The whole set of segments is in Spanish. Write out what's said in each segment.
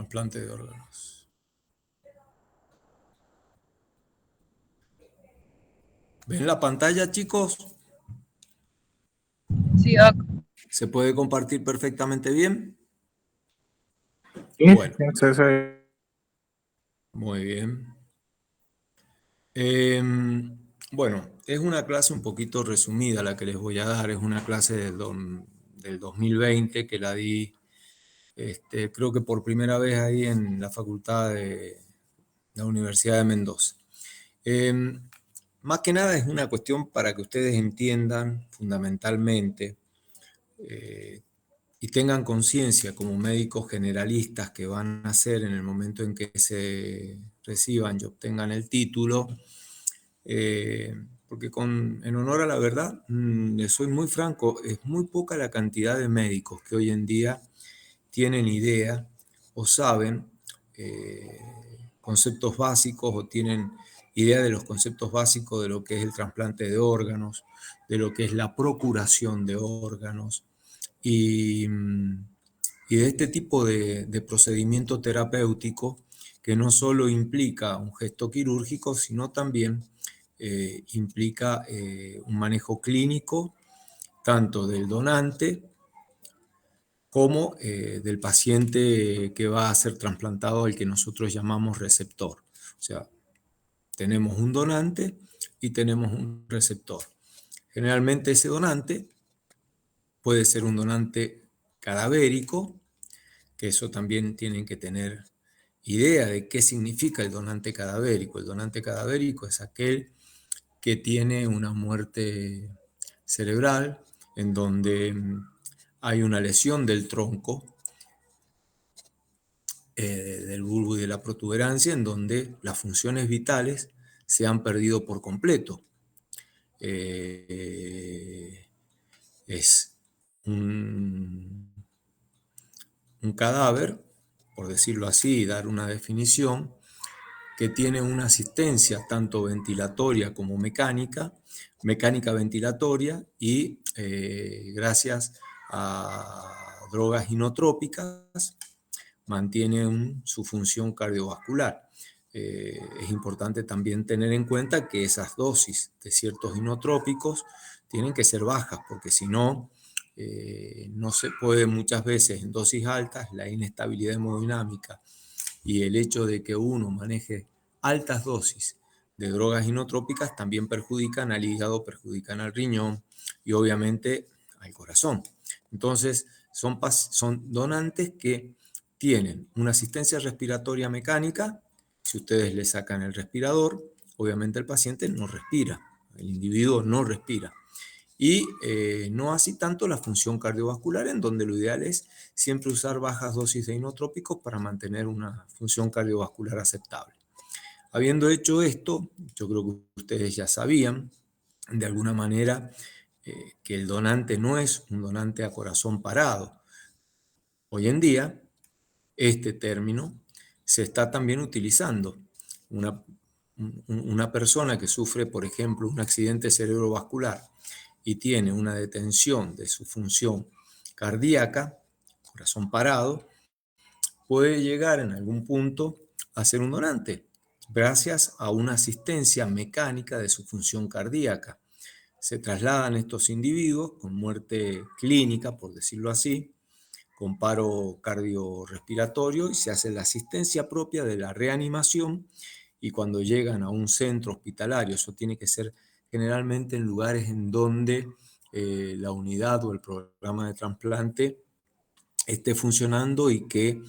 Trasplante de órganos. ¿Ven la pantalla, chicos? Sí, Doc. ¿Se puede compartir perfectamente bien? Sí, Bueno, sí, sí. muy bien. Bueno, es una clase un poquito resumida la que les voy a dar. Es una clase del 2020 que la di, creo que por primera vez ahí en la Facultad de la Universidad de Mendoza. Más que nada es una cuestión para que ustedes entiendan fundamentalmente y tengan conciencia como médicos generalistas que van a hacer en el momento en que se reciban y obtengan el título, porque en honor a la verdad, les soy muy franco, es muy poca la cantidad de médicos que hoy en día tienen idea o saben conceptos básicos o tienen idea de los conceptos básicos de lo que es el trasplante de órganos, de lo que es la procuración de órganos y de este tipo de procedimiento terapéutico que no solo implica un gesto quirúrgico, sino también implica un manejo clínico tanto del donante como del paciente que va a ser trasplantado, al que nosotros llamamos receptor. O sea, tenemos un donante y tenemos un receptor. Generalmente ese donante puede ser un donante cadavérico, que eso también tienen que tener idea de qué significa el donante cadavérico. El donante cadavérico es aquel que tiene una muerte cerebral en donde hay una lesión del tronco, del bulbo y de la protuberancia, en donde las funciones vitales se han perdido por completo. Es un cadáver, por decirlo así, dar una definición, que tiene una asistencia tanto ventilatoria como mecánica ventilatoria, y gracias a drogas inotrópicas mantiene su función cardiovascular. Es importante también tener en cuenta que esas dosis de ciertos inotrópicos tienen que ser bajas, porque si no, no se puede muchas veces en dosis altas, la inestabilidad hemodinámica y el hecho de que uno maneje altas dosis de drogas inotrópicas también perjudican al hígado, perjudican al riñón y obviamente al corazón. Entonces, son donantes que tienen una asistencia respiratoria mecánica. Si ustedes le sacan el respirador, obviamente el paciente no respira, el individuo no respira. Y no así tanto la función cardiovascular, en donde lo ideal es siempre usar bajas dosis de inotrópicos para mantener una función cardiovascular aceptable. Habiendo hecho esto, yo creo que ustedes ya sabían, de alguna manera, que el donante no es un donante a corazón parado. Hoy en día, este término se está también utilizando. Una persona que sufre, por ejemplo, un accidente cerebrovascular y tiene una detención de su función cardíaca, corazón parado, puede llegar en algún punto a ser un donante, gracias a una asistencia mecánica de su función cardíaca. Se trasladan estos individuos con muerte clínica, por decirlo así, con paro cardiorrespiratorio, y se hace la asistencia propia de la reanimación, y cuando llegan a un centro hospitalario, eso tiene que ser generalmente en lugares en donde la unidad o el programa de trasplante esté funcionando y que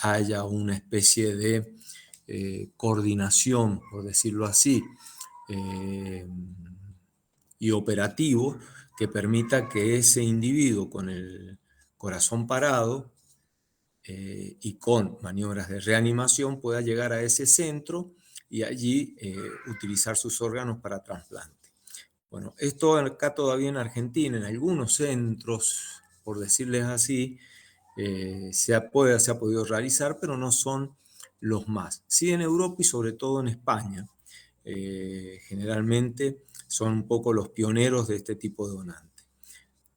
haya una especie de coordinación, por decirlo así, y operativo, que permita que ese individuo con el corazón parado y con maniobras de reanimación pueda llegar a ese centro y allí utilizar sus órganos para trasplante. Bueno, esto acá todavía en Argentina, en algunos centros, por decirles así, se ha podido realizar, pero no son los más. Sí, en Europa y sobre todo en España, generalmente son un poco los pioneros de este tipo de donante.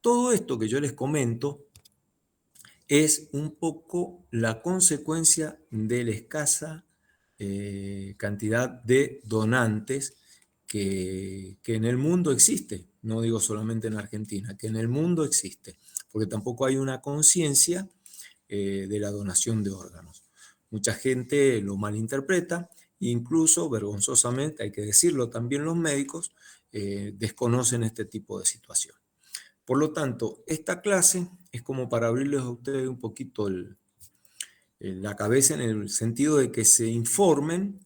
Todo esto que yo les comento es un poco la consecuencia de la escasa cantidad de donantes que en el mundo existe. No digo solamente en Argentina, que en el mundo existe, porque tampoco hay una conciencia de la donación de órganos. Mucha gente lo malinterpreta, incluso vergonzosamente, hay que decirlo también los médicos, desconocen este tipo de situación. Por lo tanto, esta clase es como para abrirles a ustedes un poquito la cabeza en el sentido de que se informen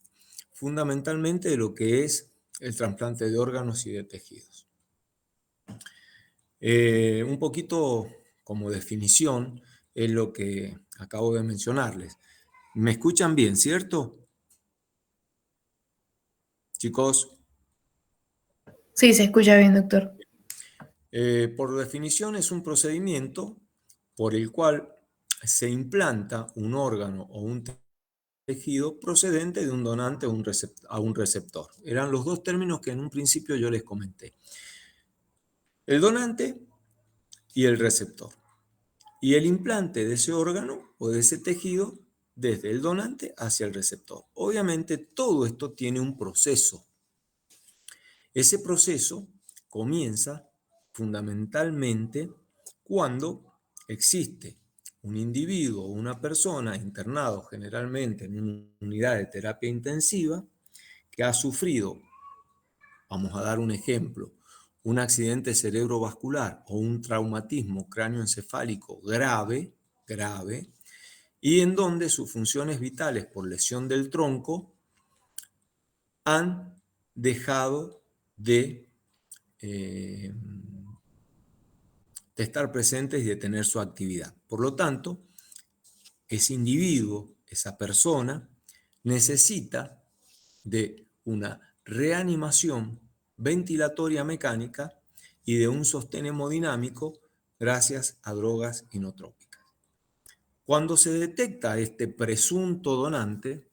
fundamentalmente de lo que es el trasplante de órganos y de tejidos. Un poquito como definición es lo que acabo de mencionarles. ¿Me escuchan bien, cierto? Chicos, Sí, se escucha bien, doctor. por definición es un procedimiento por el cual se implanta un órgano o un tejido procedente de un donante a un receptor. Eran los dos términos que en un principio yo les comenté. El donante y el receptor. Y el implante de ese órgano o de ese tejido desde el donante hacia el receptor. Obviamente todo esto tiene un proceso. Ese proceso comienza fundamentalmente cuando existe un individuo o una persona internado generalmente en una unidad de terapia intensiva que ha sufrido, vamos a dar un ejemplo, un accidente cerebrovascular o un traumatismo cráneoencefálico grave, y en donde sus funciones vitales por lesión del tronco han dejado de estar presentes y de tener su actividad. Por lo tanto, ese individuo, esa persona, necesita de una reanimación ventilatoria mecánica y de un sostén hemodinámico gracias a drogas inotrópicas. Cuando se detecta este presunto donante,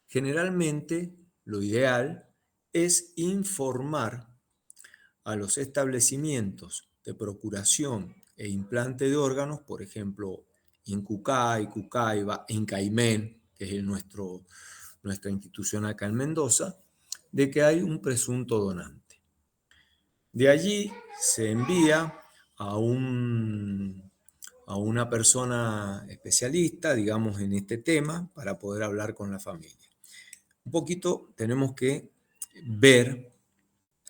generalmente lo ideal es informar a los establecimientos de procuración e implante de órganos, por ejemplo, Incucay, Cucaiba, Incaimen, que es nuestra institución acá en Mendoza, de que hay un presunto donante. De allí se envía a una persona especialista, digamos, en este tema, para poder hablar con la familia. Un poquito tenemos que ver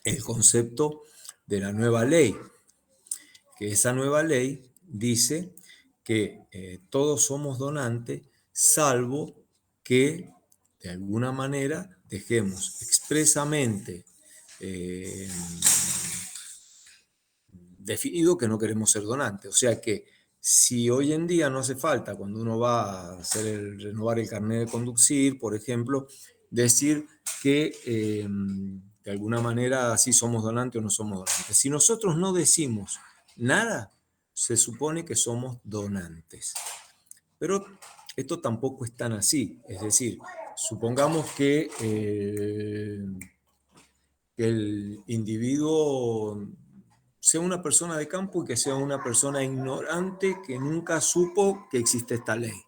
el concepto de la nueva ley, que esa nueva ley dice que todos somos donantes, salvo que de alguna manera dejemos expresamente definido que no queremos ser donantes. O sea que si hoy en día no hace falta, cuando uno va a renovar el carnet de conducir, por ejemplo, decir que de alguna manera sí somos donantes o no somos donantes. Si nosotros no decimos nada, se supone que somos donantes. Pero esto tampoco es tan así. Es decir, supongamos que el individuo sea una persona de campo y que sea una persona ignorante que nunca supo que existe esta ley.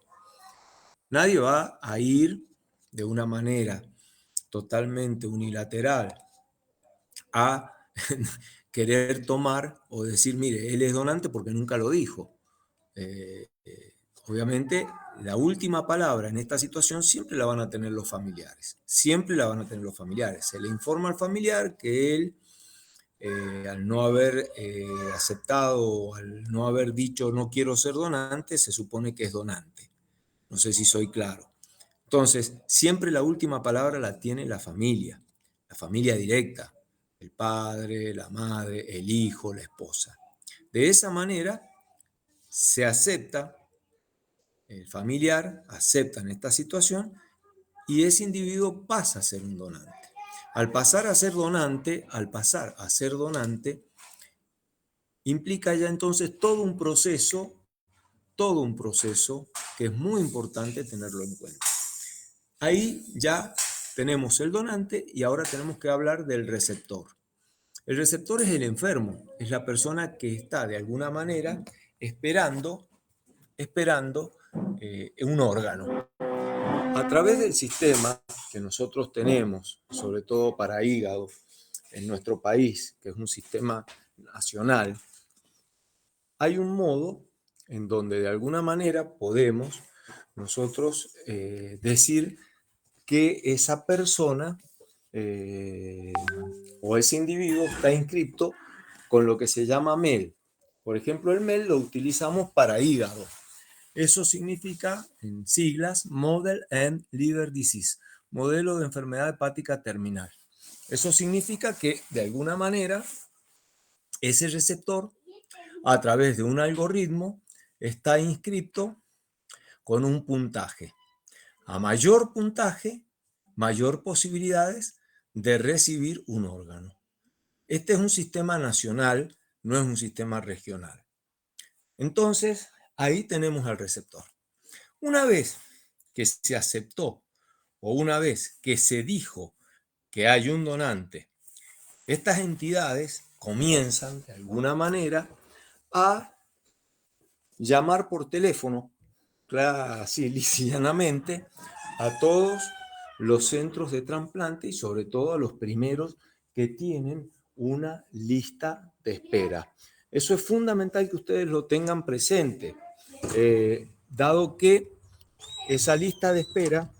Nadie va a ir de una manera totalmente unilateral a querer tomar o decir, mire, él es donante porque nunca lo dijo. Obviamente, la última palabra en esta situación siempre la van a tener los familiares. Siempre la van a tener los familiares. Se le informa al familiar que él, al no haber aceptado, al no haber dicho no quiero ser donante, se supone que es donante. No sé si soy claro. Entonces, siempre la última palabra la tiene la familia directa, el padre, la madre, el hijo, la esposa. De esa manera se acepta, el familiar acepta en esta situación y ese individuo pasa a ser un donante. Al pasar a ser donante, implica ya entonces todo un proceso que es muy importante tenerlo en cuenta. Ahí ya tenemos el donante y ahora tenemos que hablar del receptor. El receptor es el enfermo, es la persona que está de alguna manera esperando esperando un órgano. A través del sistema que nosotros tenemos, sobre todo para hígado, en nuestro país, que es un sistema nacional, hay un modo en donde de alguna manera podemos nosotros decir que esa persona o ese individuo está inscrito con lo que se llama MEL. Por ejemplo, el MEL lo utilizamos para hígado. Eso significa, en siglas, Model and Liver Disease, modelo de enfermedad hepática terminal. Eso significa que, de alguna manera, ese receptor, a través de un algoritmo, está inscrito con un puntaje. A mayor puntaje, mayor posibilidades de recibir un órgano. Este es un sistema nacional, no es un sistema regional. Entonces, ahí tenemos al receptor. Una vez que se aceptó o una vez que se dijo que hay un donante, estas entidades comienzan de alguna manera a llamar por teléfono, así lisianamente, a todos los centros de trasplante y sobre todo a los primeros que tienen una lista de espera. Eso es fundamental que ustedes lo tengan presente, dado que esa lista de espera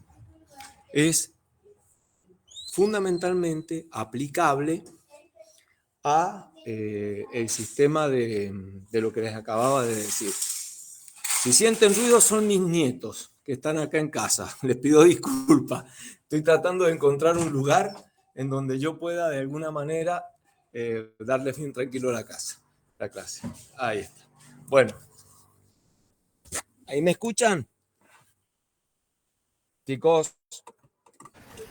es fundamentalmente aplicable a el sistema de lo que les acababa de decir. Si sienten ruido son mis nietos que están acá en casa. Les pido disculpas. Estoy tratando de encontrar un lugar en donde yo pueda de alguna manera darle fin tranquilo a la clase. Ahí está. Bueno. ¿Ahí me escuchan? Chicos.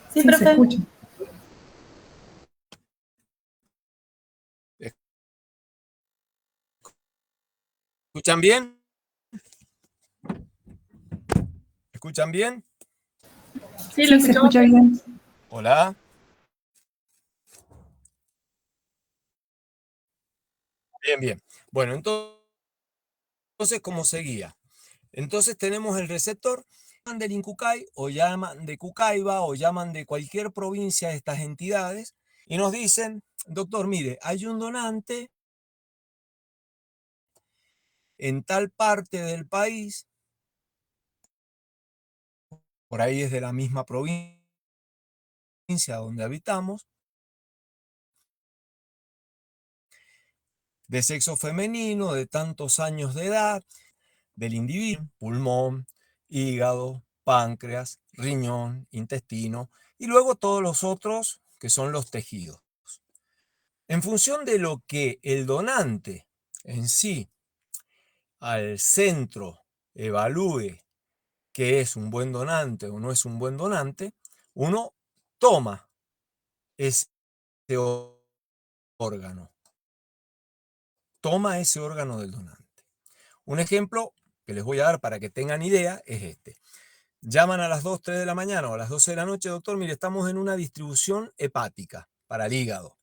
Sí, Sí, se profe. escucha. ¿Escuchan bien? ¿Escuchan bien? Sí, Sí, se escucha bien. Hola. Bien, bien. Bueno, entonces, ¿cómo seguía? Entonces tenemos el receptor, llaman del Incucay o llaman de Cucaiba o llaman de cualquier provincia de estas entidades y nos dicen, doctor, mire, hay un donante en tal parte del país, por ahí es de la misma provincia donde habitamos, de sexo femenino, de tantos años de edad, del individuo, pulmón, hígado, páncreas, riñón, intestino y luego todos los otros que son los tejidos. En función de lo que el donante en sí al centro evalúe que es un buen donante o no es un buen donante, uno toma ese órgano. Toma ese órgano del donante. Un ejemplo que les voy a dar para que tengan idea es este. Llaman a las 2, 3 de la mañana o a las 12 de la noche, doctor, mire, estamos en una distribución hepática para el hígado.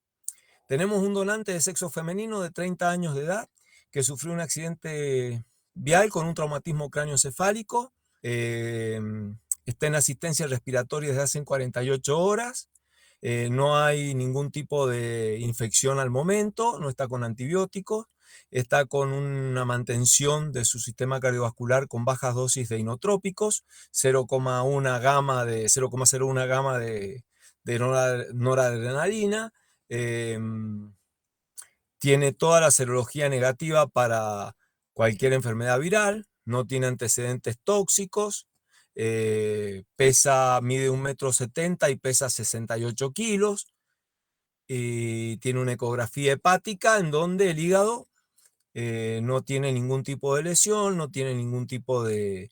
Tenemos un donante de sexo femenino de 30 años de edad que sufrió un accidente vial con un traumatismo craneoencefálico. Está en asistencia respiratoria desde hace 48 horas. No hay ningún tipo de infección al momento, no está con antibióticos, está con una mantención de su sistema cardiovascular con bajas dosis de inotrópicos, 0,01 gama de noradrenalina, tiene toda la serología negativa para cualquier enfermedad viral, no tiene antecedentes tóxicos, mide 1,70 m y pesa 68 kilos, y tiene una ecografía hepática en donde el hígado no tiene ningún tipo de lesión, no tiene ningún tipo de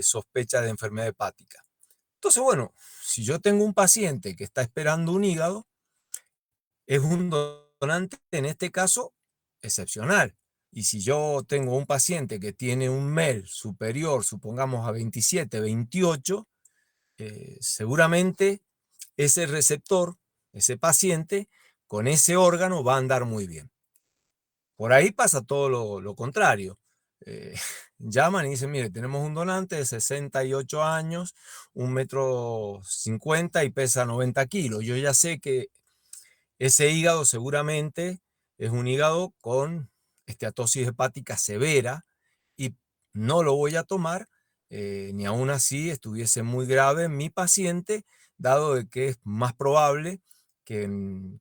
sospecha de enfermedad hepática. Entonces, bueno, si yo tengo un paciente que está esperando un hígado, es un donante, en este caso, excepcional. Y si yo tengo un paciente que tiene un MEL superior, supongamos a 27, 28, seguramente ese receptor, ese paciente, con ese órgano va a andar muy bien. Por ahí pasa todo lo contrario. llaman y dicen, mire, tenemos un donante de 68 años, 1,50 m y pesa 90 kilos. Yo ya sé que ese hígado seguramente es un hígado con esteatosis hepática severa y no lo voy a tomar, ni aún así estuviese muy grave en mi paciente, dado de que es más probable que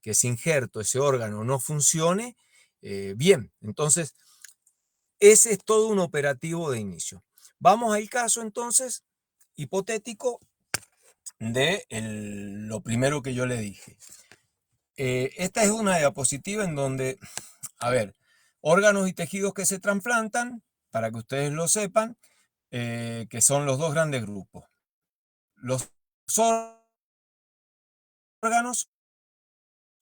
ese injerto, ese órgano no funcione bien. Entonces, ese es todo un operativo de inicio. Vamos al caso entonces hipotético de lo primero que yo le dije. Esta es una diapositiva en donde, a ver, órganos y tejidos que se trasplantan, para que ustedes lo sepan, que son los dos grandes grupos. Los órganos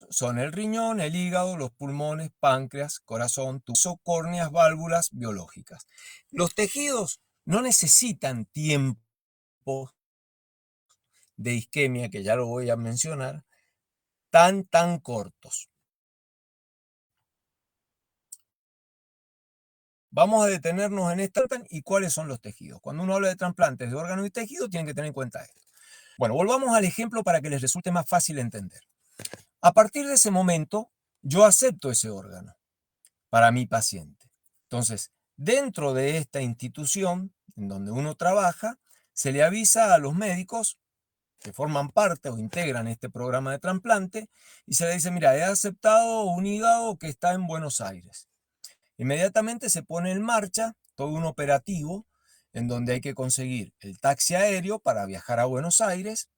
son el riñón, el hígado, los pulmones, páncreas, corazón, tubo, córneas, válvulas biológicas. Los tejidos no necesitan tiempo de isquemia, que ya lo voy a mencionar, tan cortos. Vamos a detenernos en esta y cuáles son los tejidos. Cuando uno habla de trasplantes de órganos y tejidos, tienen que tener en cuenta esto. Bueno, volvamos al ejemplo para que les resulte más fácil entender. A partir de ese momento, yo acepto ese órgano para mi paciente. Entonces, dentro de esta institución en donde uno trabaja, se le avisa a los médicos que forman parte o integran este programa de trasplante y se le dice, mira, he aceptado un hígado que está en Buenos Aires. Inmediatamente se pone en marcha todo un operativo en donde hay que conseguir el taxi aéreo para viajar a Buenos Aires,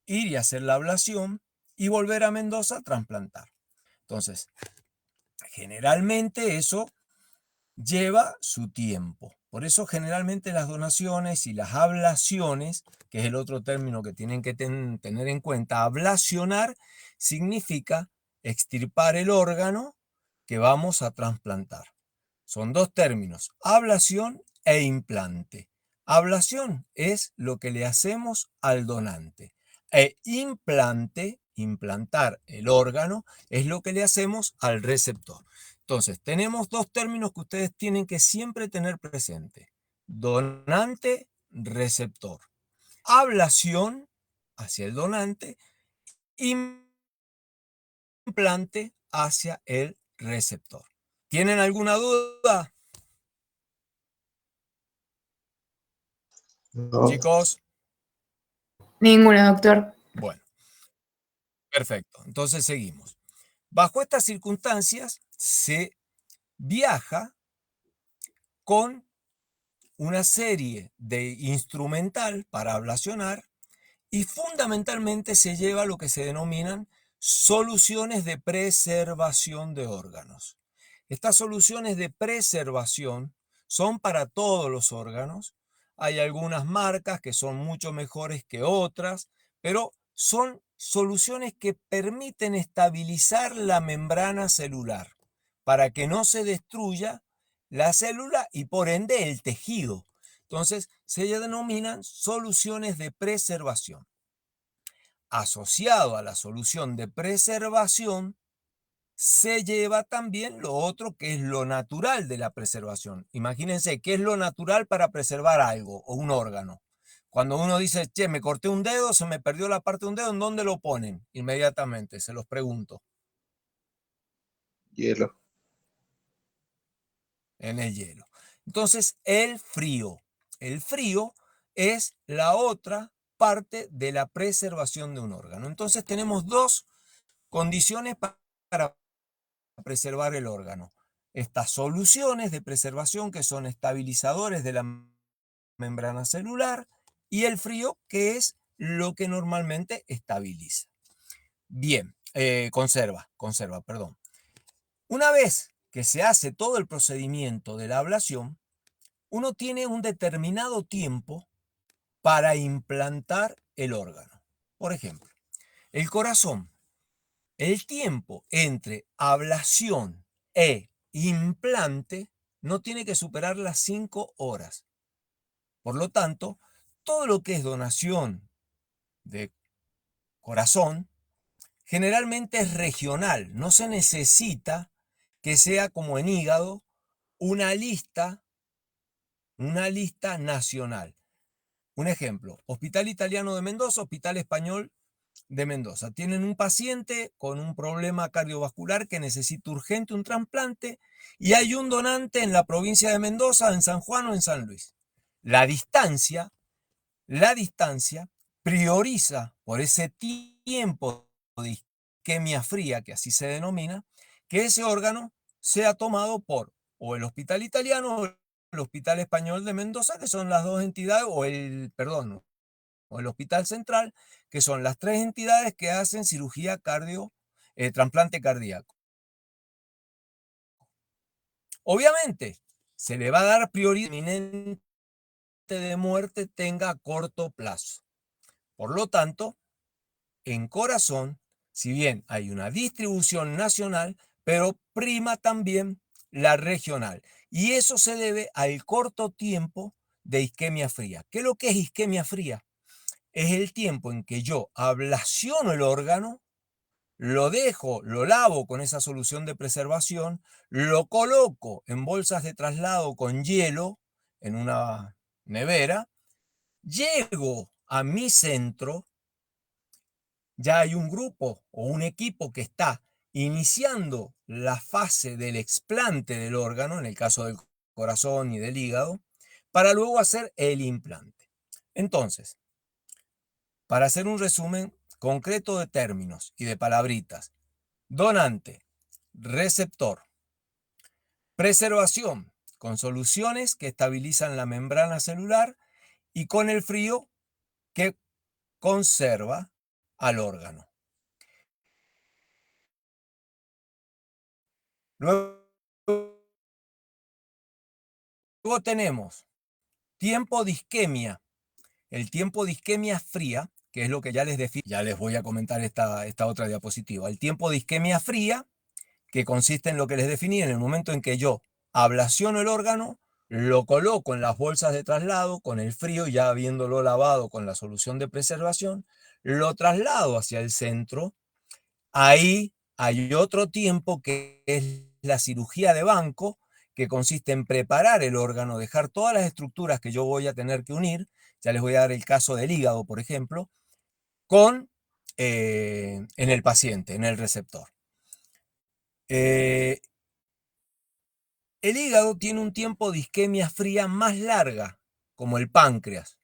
ir y hacer la ablación y volver a Mendoza a trasplantar. Entonces, generalmente eso lleva su tiempo. Por eso generalmente las donaciones y las ablaciones, que es el otro término que tienen que tener en cuenta, ablacionar significa extirpar el órgano que vamos a trasplantar. Son dos términos, ablación e implante. Ablación es lo que le hacemos al donante. E implante, implantar el órgano, es lo que le hacemos al receptor. Entonces, tenemos dos términos que ustedes tienen que siempre tener presente. Donante, receptor. Ablación hacia el donante, implante hacia el receptor. ¿Tienen alguna duda? No. Chicos, Ninguno, doctor. bueno, perfecto. Entonces seguimos. Bajo estas circunstancias se viaja con una serie de instrumental para ablacionar y fundamentalmente se lleva lo que se denominan soluciones de preservación de órganos. Estas soluciones de preservación son para todos los órganos. Hay algunas marcas que son mucho mejores que otras, pero son soluciones que permiten estabilizar la membrana celular para que no se destruya la célula y por ende el tejido. Entonces se denominan soluciones de preservación. Asociado a la solución de preservación se lleva también lo otro que es lo natural de la preservación. Imagínense, ¿qué es lo natural para preservar algo o un órgano? Cuando uno dice, che, me corté un dedo, se me perdió la parte de un dedo, ¿en dónde lo ponen? Inmediatamente, se los pregunto. Hielo. En el hielo. Entonces, el frío. El frío es la otra parte de la preservación de un órgano. Entonces, tenemos dos condiciones para preservar el órgano. Estas soluciones de preservación que son estabilizadores de la membrana celular y el frío que es lo que normalmente estabiliza. Bien, conserva, perdón. Una vez que se hace todo el procedimiento de la ablación, uno tiene un determinado tiempo para implantar el órgano. Por ejemplo, el corazón. El tiempo entre ablación e implante no tiene que superar las 5 horas. Por lo tanto, todo lo que es donación de corazón generalmente es regional. No se necesita que sea como en hígado una lista una lista nacional. Un ejemplo, Hospital Italiano de Mendoza, Hospital Español de Mendoza. Tienen un paciente con un problema cardiovascular que necesita urgente un trasplante y hay un donante en la provincia de Mendoza, en San Juan o en San Luis. La distancia prioriza por ese tiempo de isquemia fría, que así se denomina, que ese órgano sea tomado por o el Hospital Italiano o el Hospital Español de Mendoza, que son las dos entidades, o el Hospital Central, que son las tres entidades que hacen cirugía trasplante cardíaco. Obviamente, se le va a dar prioridad inminente de muerte tenga a corto plazo. Por lo tanto, en corazón, si bien hay una distribución nacional, pero prima también la regional. Y eso se debe al corto tiempo de isquemia fría. ¿Qué es lo que es isquemia fría? Es el tiempo en que yo ablaciono el órgano, lo dejo, lo lavo con esa solución de preservación, lo coloco en bolsas de traslado con hielo en una nevera, llego a mi centro, ya hay un grupo o un equipo que está iniciando la fase del explante del órgano, en el caso del corazón y del hígado, para luego hacer el implante. Entonces, para hacer un resumen concreto de términos y de palabritas: donante, receptor, preservación, con soluciones que estabilizan la membrana celular y con el frío que conserva al órgano. Luego tenemos tiempo de isquemia. El tiempo de isquemia fría, que es lo que ya les defino, ya les voy a comentar esta otra diapositiva. El tiempo de isquemia fría, que consiste en lo que les definí, en el momento en que yo ablaciono el órgano, lo coloco en las bolsas de traslado con el frío, ya habiéndolo lavado con la solución de preservación, lo traslado hacia el centro. Ahí hay otro tiempo que es la cirugía de banco, que consiste en preparar el órgano, dejar todas las estructuras que yo voy a tener que unir, ya les voy a dar el caso del hígado, por ejemplo, en el paciente, en el receptor. El hígado tiene un tiempo de isquemia fría más larga, como el páncreas,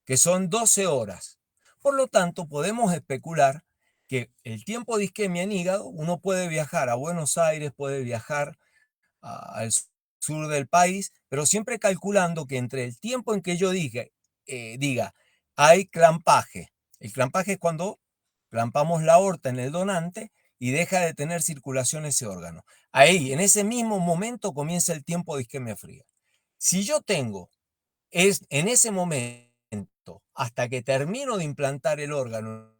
que son 12 horas. Por lo tanto, podemos especular que el tiempo de isquemia en hígado, uno puede viajar a Buenos Aires, puede viajar al sur del país, pero siempre calculando que entre el tiempo en que yo diga hay clampaje, el clampaje es cuando clampamos la aorta en el donante y deja de tener circulación ese órgano. Ahí, en ese mismo momento, comienza el tiempo de isquemia fría. Si yo tengo en ese momento, hasta que termino de implantar el órgano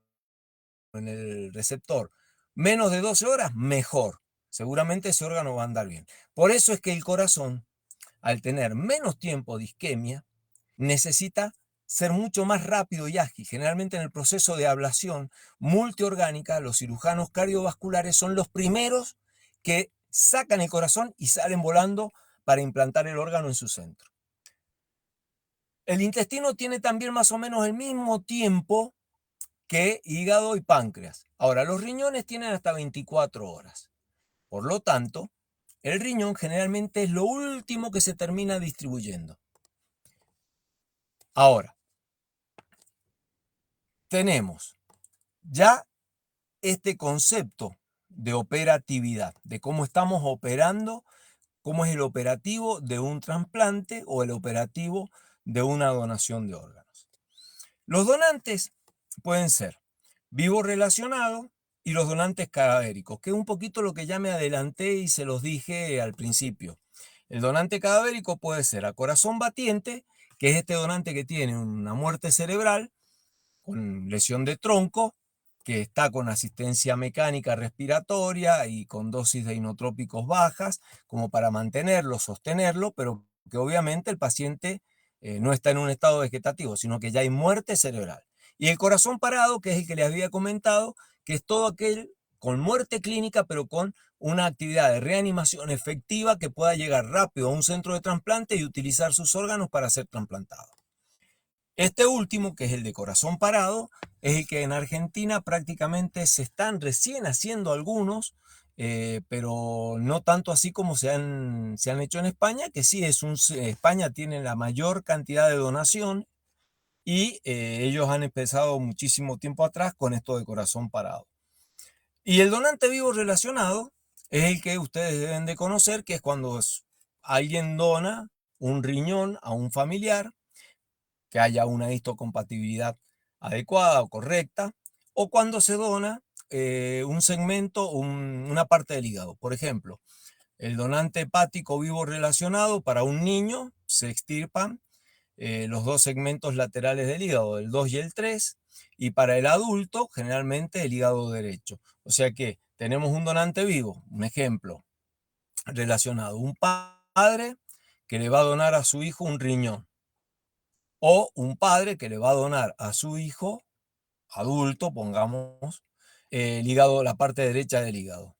en el receptor, menos de 12 horas, mejor. Seguramente ese órgano va a andar bien. Por eso es que el corazón, al tener menos tiempo de isquemia, necesita ser mucho más rápido y ágil. Generalmente en el proceso de ablación multiorgánica, los cirujanos cardiovasculares son los primeros que sacan el corazón y salen volando para implantar el órgano en su centro. El intestino tiene también más o menos el mismo tiempo que hígado y páncreas. Ahora, los riñones tienen hasta 24 horas. Por lo tanto, el riñón generalmente es lo último que se termina distribuyendo. Ahora, tenemos ya este concepto de operatividad, de cómo estamos operando, cómo es el operativo de un trasplante o el operativo de una donación de órganos. Los donantes pueden ser vivos relacionados y los donantes cadavéricos, que es un poquito lo que ya me adelanté y se los dije al principio. El donante cadavérico puede ser a corazón batiente, que es este donante que tiene una muerte cerebral con lesión de tronco, que está con asistencia mecánica respiratoria y con dosis de inotrópicos bajas, como para mantenerlo, sostenerlo, pero que obviamente el paciente no está en un estado vegetativo, sino que ya hay muerte cerebral. Y el corazón parado, que es el que les había comentado, que es todo aquel con muerte clínica, pero con una actividad de reanimación efectiva que pueda llegar rápido a un centro de trasplante y utilizar sus órganos para ser trasplantado. Este último, que es el de corazón parado, es el que en Argentina prácticamente se están recién haciendo algunos, pero no tanto así como se han hecho en España, que sí, España tiene la mayor cantidad de donación y ellos han empezado muchísimo tiempo atrás con esto de corazón parado. Y el donante vivo relacionado es el que ustedes deben de conocer, que es cuando alguien dona un riñón a un familiar, que haya una histocompatibilidad adecuada o correcta, o cuando se dona un segmento, una parte del hígado. Por ejemplo, el donante hepático vivo relacionado para un niño se extirpan los dos segmentos laterales del hígado, el 2 y el 3, y para el adulto generalmente el hígado derecho. O sea que tenemos un donante vivo, un ejemplo relacionado, un padre que le va a donar a su hijo un riñón, o un padre que le va a donar a su hijo adulto, pongamos, el hígado, la parte derecha del hígado,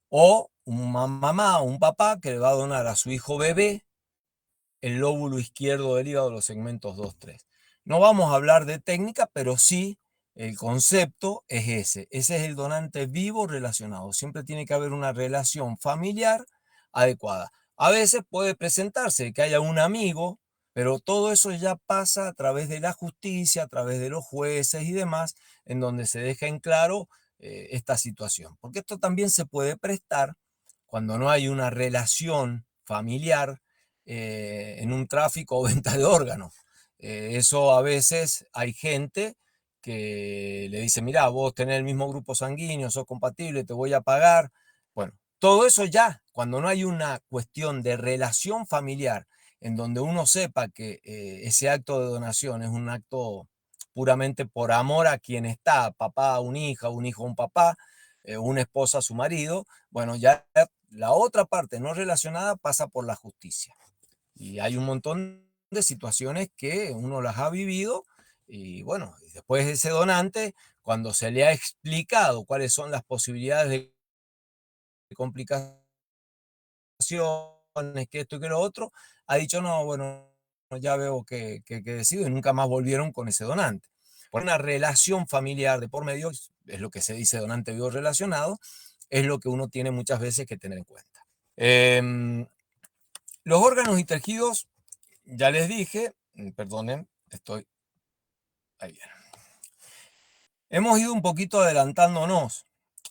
o una mamá o un papá que le va a donar a su hijo bebé el lóbulo izquierdo del hígado, los segmentos 2, 3. No vamos a hablar de técnica, pero sí el concepto es ese. Ese es el donante vivo relacionado. Siempre tiene que haber una relación familiar adecuada. A veces puede presentarse que haya un amigo, pero todo eso ya pasa a través de la justicia, a través de los jueces y demás, en donde se deja en claro esta situación. Porque esto también se puede prestar cuando no hay una relación familiar en un tráfico o venta de órganos. Eso a veces hay gente que le dice, mira, vos tenés el mismo grupo sanguíneo, sos compatible, te voy a pagar. Bueno, todo eso ya, cuando no hay una cuestión de relación familiar en donde uno sepa que ese acto de donación es un acto puramente por amor a quien está, papá a un hijo a un papá, una esposa a su marido, bueno, ya la otra parte no relacionada pasa por la justicia. Y hay un montón de situaciones que uno las ha vivido y bueno, después ese donante, cuando se le ha explicado cuáles son las posibilidades de complicaciones, que esto y que lo otro, ha dicho, no, bueno, ya veo que decido y nunca más volvieron con ese donante. Por una relación familiar de por medio, es lo que se dice donante vivo relacionado, es lo que uno tiene muchas veces que tener en cuenta. Los órganos y tejidos, ya les dije, perdonen, estoy ahí bien. Hemos ido un poquito adelantándonos.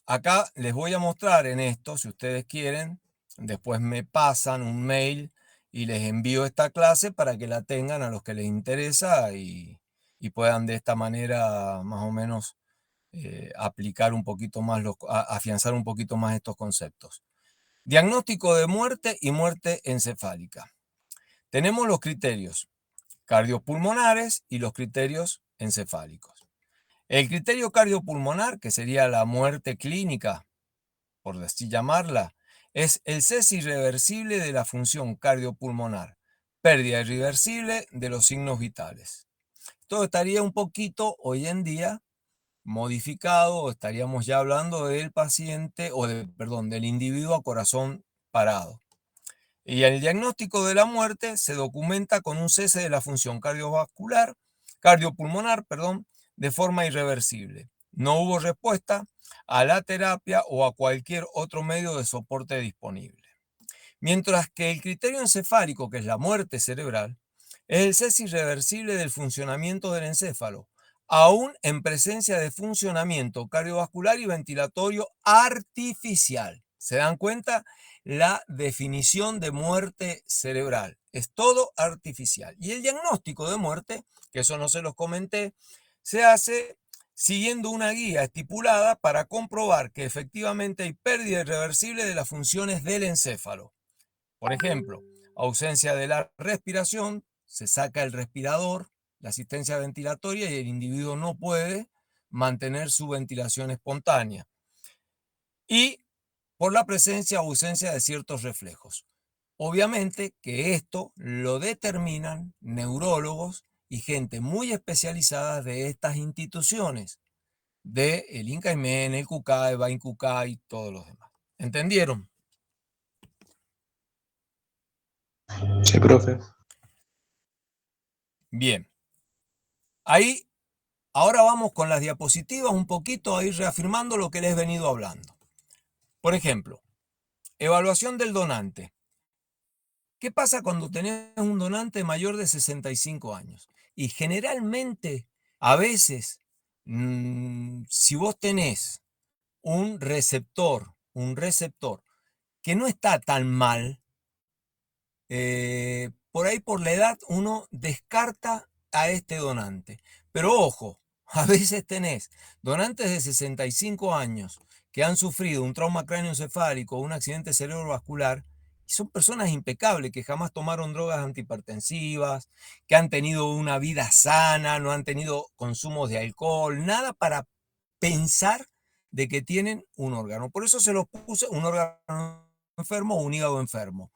Acá les voy a mostrar en esto, si ustedes quieren, después me pasan un mail y les envío esta clase para que la tengan a los que les interesa y puedan de esta manera más o menos aplicar un poquito más, afianzar un poquito más estos conceptos. Diagnóstico de muerte y muerte encefálica. Tenemos los criterios cardiopulmonares y los criterios encefálicos. El criterio cardiopulmonar, que sería la muerte clínica, por así llamarla, es el cese irreversible de la función cardiopulmonar, pérdida irreversible de los signos vitales. Esto estaría un poquito hoy en día modificado, estaríamos ya hablando del paciente, del individuo a corazón parado. Y el diagnóstico de la muerte se documenta con un cese de la función cardiopulmonar, de forma irreversible. No hubo respuesta a la terapia o a cualquier otro medio de soporte disponible. Mientras que el criterio encefálico, que es la muerte cerebral, es el cese irreversible del funcionamiento del encéfalo, aún en presencia de funcionamiento cardiovascular y ventilatorio artificial. ¿Se dan cuenta? La definición de muerte cerebral es todo artificial. Y el diagnóstico de muerte, que eso no se los comenté, se hace siguiendo una guía estipulada para comprobar que efectivamente hay pérdida irreversible de las funciones del encéfalo. Por ejemplo, ausencia de la respiración, se saca el respirador, la asistencia ventilatoria y el individuo no puede mantener su ventilación espontánea. Y por la presencia o ausencia de ciertos reflejos. Obviamente que esto lo determinan neurólogos y gente muy especializada de estas instituciones. del Incaimen, el Kukai, Bain Kukai y todos los demás. ¿Entendieron? Sí, profe. Bien. Ahí, ahora vamos con las diapositivas un poquito a ir reafirmando lo que les he venido hablando. Por ejemplo, evaluación del donante. ¿Qué pasa cuando tenés un donante mayor de 65 años? Y generalmente, a veces, si vos tenés un receptor que no está tan mal, por ahí por la edad uno descarta a este donante. Pero ojo, a veces tenés donantes de 65 años que han sufrido un trauma cráneoencefálico o un accidente cerebrovascular y son personas impecables que jamás tomaron drogas antihipertensivas, que han tenido una vida sana, no han tenido consumos de alcohol, nada para pensar de que tienen un órgano. Por eso se los puse un órgano enfermo o un hígado enfermo.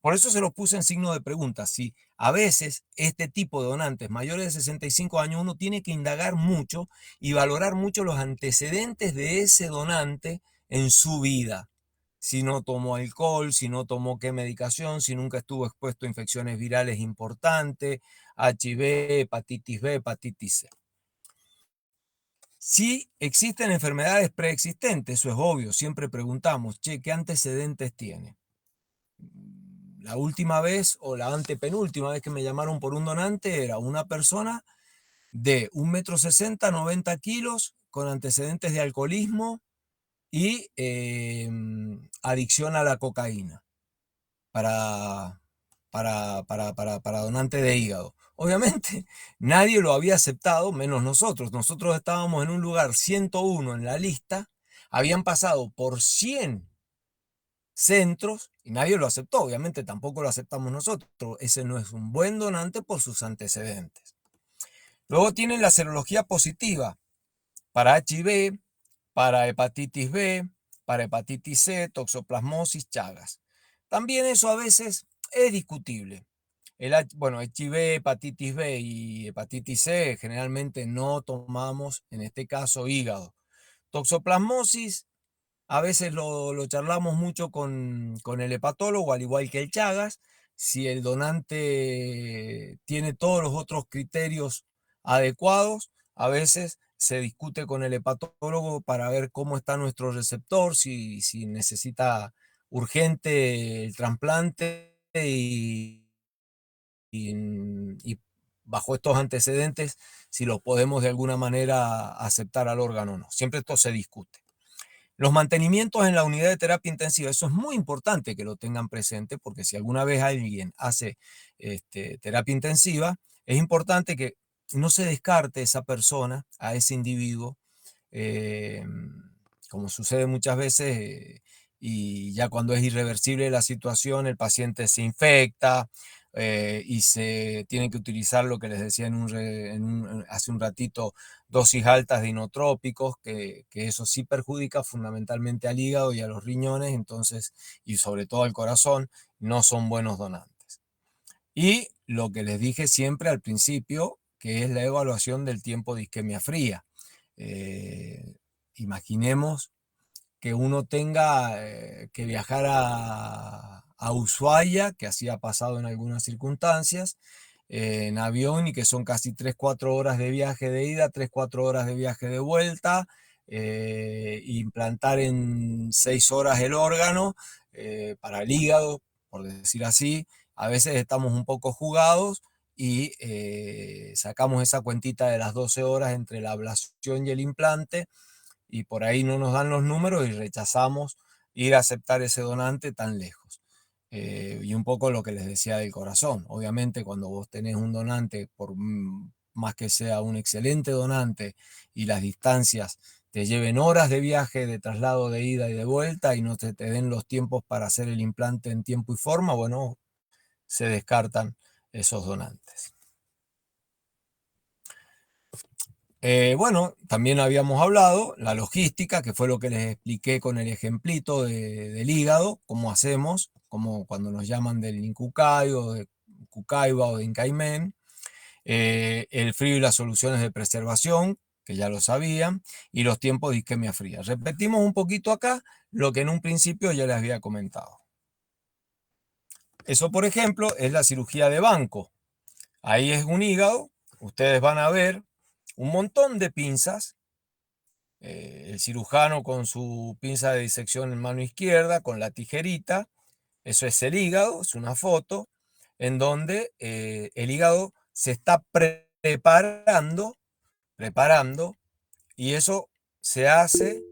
Por eso se los puse en signo de pregunta. Si a veces este tipo de donantes mayores de 65 años uno tiene que indagar mucho y valorar mucho los antecedentes de ese donante en su vida. Si no tomó alcohol, si no tomó qué medicación, si nunca estuvo expuesto a infecciones virales importantes, HIV, hepatitis B, hepatitis C. Si existen enfermedades preexistentes, eso es obvio, siempre preguntamos, che, ¿qué antecedentes tiene? La última vez o la antepenúltima vez que me llamaron por un donante era una persona de 1,60 m, 90 kilos, con antecedentes de alcoholismo y adicción a la cocaína para donante de hígado. Obviamente nadie lo había aceptado, menos nosotros. Nosotros estábamos en un lugar 101 en la lista, habían pasado por 100 centros y nadie lo aceptó. Obviamente tampoco lo aceptamos nosotros. Ese no es un buen donante por sus antecedentes. Luego tienen la serología positiva para HIV, para hepatitis B, para hepatitis C, toxoplasmosis, Chagas. También eso a veces es discutible. Bueno, HIV, hepatitis B y hepatitis C generalmente no tomamos, en este caso, hígado. Toxoplasmosis, a veces lo charlamos mucho con el hepatólogo, al igual que el Chagas. Si el donante tiene todos los otros criterios adecuados, a veces se discute con el hepatólogo para ver cómo está nuestro receptor, si necesita urgente el trasplante y bajo estos antecedentes, si los podemos de alguna manera aceptar al órgano o no. Siempre esto se discute. Los mantenimientos en la unidad de terapia intensiva, eso es muy importante que lo tengan presente, porque si alguna vez alguien hace terapia intensiva, es importante que no se descarte esa persona, a ese individuo, como sucede muchas veces, y ya cuando es irreversible la situación, el paciente se infecta y se tiene que utilizar lo que les decía hace un ratito, dosis altas de inotrópicos, que eso sí perjudica fundamentalmente al hígado y a los riñones, entonces, y sobre todo al corazón, no son buenos donantes. Y lo que les dije siempre al principio, que es la evaluación del tiempo de isquemia fría. Imaginemos que uno tenga que viajar a Ushuaia, que así ha pasado en algunas circunstancias, en avión, y que son casi 3-4 horas de viaje de ida, 3-4 horas de viaje de vuelta, implantar en 6 horas el órgano para el hígado, por decir así. A veces estamos un poco jugados y sacamos esa cuentita de las 12 horas entre la ablación y el implante, y por ahí no nos dan los números y rechazamos ir a aceptar ese donante tan lejos. Y un poco lo que les decía del corazón. Obviamente cuando vos tenés un donante, por más que sea un excelente donante, y las distancias te lleven horas de viaje, de traslado de ida y de vuelta, y no te den los tiempos para hacer el implante en tiempo y forma, bueno, se descartan esos donantes. Bueno, también habíamos hablado la logística, que fue lo que les expliqué con el ejemplito del hígado, cómo hacemos, como cuando nos llaman del Incucay o de Cucaiba o de Incaimen, el frío y las soluciones de preservación, que ya lo sabían, y los tiempos de isquemia fría. Repetimos un poquito acá lo que en un principio ya les había comentado. Eso, por ejemplo, es la cirugía de banco. Ahí es un hígado, ustedes van a ver un montón de pinzas, el cirujano con su pinza de disección en mano izquierda, con la tijerita, eso es el hígado, es una foto, en donde el hígado se está preparando, y eso se hace,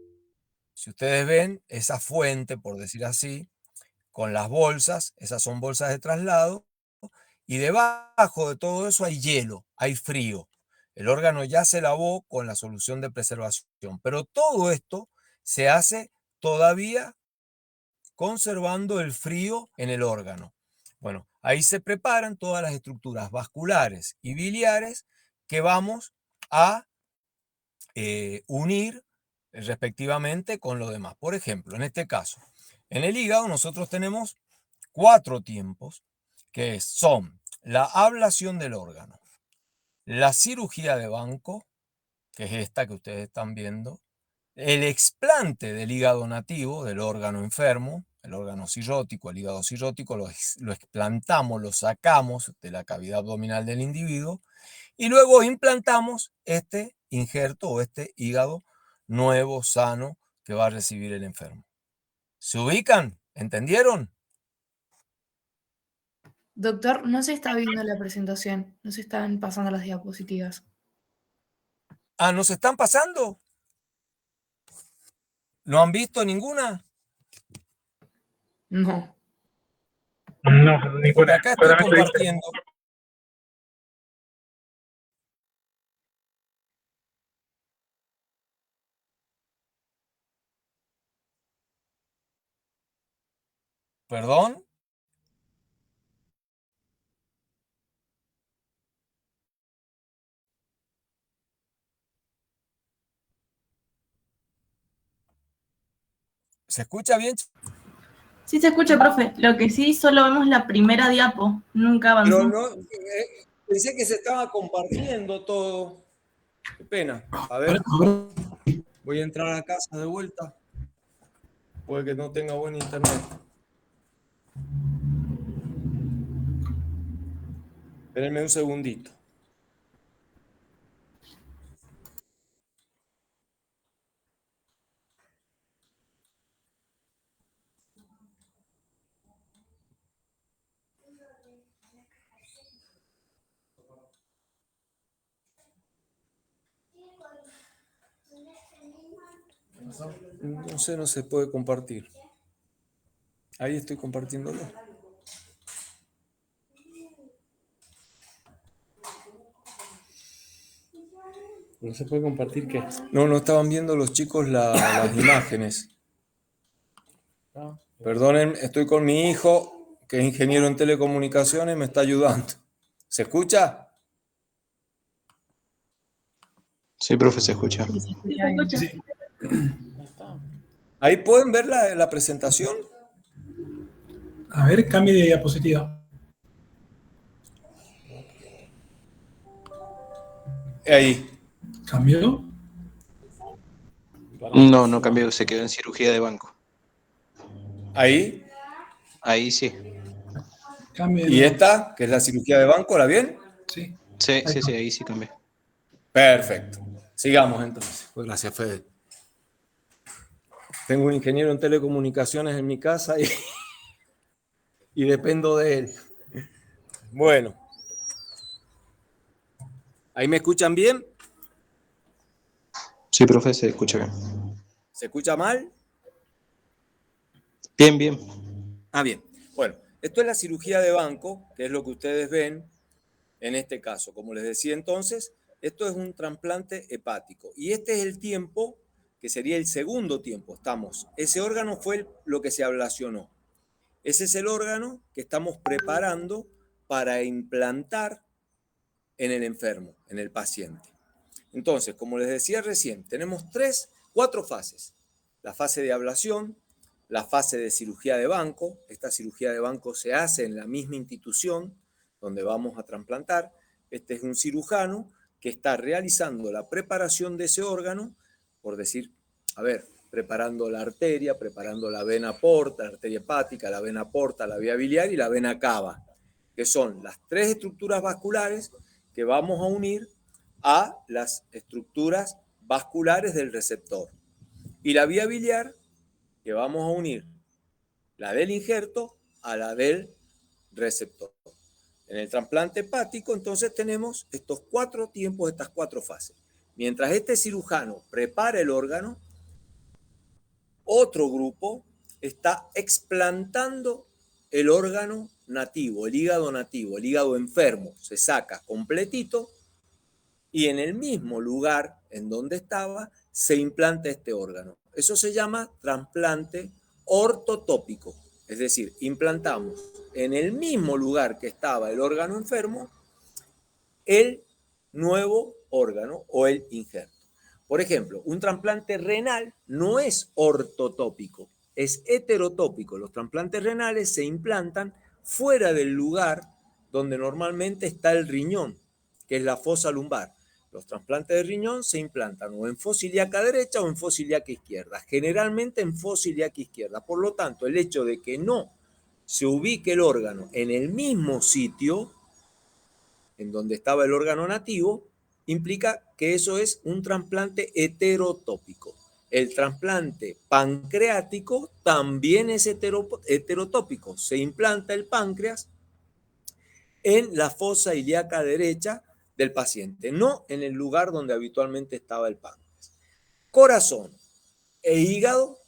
si ustedes ven, esa fuente, por decir así, con las bolsas, esas son bolsas de traslado, y debajo de todo eso hay hielo, hay frío. El órgano ya se lavó con la solución de preservación, pero todo esto se hace todavía conservando el frío en el órgano. Bueno, ahí se preparan todas las estructuras vasculares y biliares que vamos a unir respectivamente con lo demás. Por ejemplo, en este caso, en el hígado nosotros tenemos 4 tiempos, que son la ablación del órgano, la cirugía de banco, que es esta que ustedes están viendo, el explante del hígado nativo, del órgano enfermo, el órgano cirrótico, el hígado cirrótico, lo explantamos, lo sacamos de la cavidad abdominal del individuo y luego implantamos este injerto o este hígado nuevo, sano, que va a recibir el enfermo. ¿Se ubican? ¿Entendieron? Doctor, no se está viendo la presentación, no se están pasando las diapositivas. Ah, ¿nos están pasando? ¿No han visto ninguna? No. No, Porque ninguna. acá estoy Solamente dice. compartiendo. ¿Perdón? ¿Se escucha bien? Sí se escucha, profe. Lo que sí, solo vemos la primera diapo. Nunca avanzó. Pero no, pensé que se estaba compartiendo todo. Qué pena. A ver, voy a entrar a casa de vuelta. Puede que no tenga buen internet. Espérenme un segundito. No sé, no se puede compartir. Ahí estoy compartiéndolo. ¿No se puede compartir qué? No, no estaban viendo los chicos las imágenes. Perdonen, estoy con mi hijo, que es ingeniero en telecomunicaciones, me está ayudando. ¿Se escucha? Sí, profe, se escucha. Sí, se escucha. Sí. Ahí pueden ver la presentación. A ver, cambie de diapositiva. Ahí. ¿Cambió? No, no cambió, se quedó en cirugía de banco. Ahí. Ahí sí. Cambie de Y nuevo. esta, que es la cirugía de banco, ¿la bien? Sí. Sí, sí, sí, ahí sí cambió. Perfecto. Sigamos entonces. Pues gracias, Fede. Tengo un ingeniero en telecomunicaciones en mi casa y dependo de él. Bueno. ¿Ahí me escuchan bien? Sí, profe, se escucha bien. ¿Se escucha mal? Bien, bien. Ah, bien. Bueno, esto es la cirugía de banco, que es lo que ustedes ven en este caso. Como les decía entonces, esto es un trasplante hepático. Y este es el tiempo, que sería el segundo tiempo. Ese órgano fue lo que se ablacionó. Ese es el órgano que estamos preparando para implantar en el enfermo, en el paciente. Entonces, como les decía recién, tenemos 4 fases. La fase de ablación, la fase de cirugía de banco. Esta cirugía de banco se hace en la misma institución donde vamos a trasplantar. Este es un cirujano que está realizando la preparación de ese órgano, por decir, a ver, preparando la arteria, preparando la vena porta, la arteria hepática, la vena porta, la vía biliar y la vena cava, que son las 3 estructuras vasculares que vamos a unir a las estructuras vasculares del receptor. Y la vía biliar, que vamos a unir la del injerto a la del receptor. En el trasplante hepático, entonces, tenemos estos 4 tiempos, estas 4 fases. Mientras este cirujano prepara el órgano, otro grupo está explantando el órgano nativo, el hígado enfermo, se saca completito y en el mismo lugar en donde estaba se implanta este órgano. Eso se llama trasplante ortotópico, es decir, implantamos en el mismo lugar que estaba el órgano enfermo el nuevo órgano o el injerto. Por ejemplo, un trasplante renal no es ortotópico, es heterotópico. Los trasplantes renales se implantan fuera del lugar donde normalmente está el riñón, que es la fosa lumbar. Los trasplantes de riñón se implantan o en fosa ilíaca derecha o en fosa ilíaca izquierda, generalmente en fosa ilíaca izquierda. Por lo tanto, el hecho de que no se ubique el órgano en el mismo sitio en donde estaba el órgano nativo, implica que eso es un trasplante heterotópico. El trasplante pancreático también es heterotópico. Se implanta el páncreas en la fosa ilíaca derecha del paciente, no en el lugar donde habitualmente estaba el páncreas. Corazón e hígado,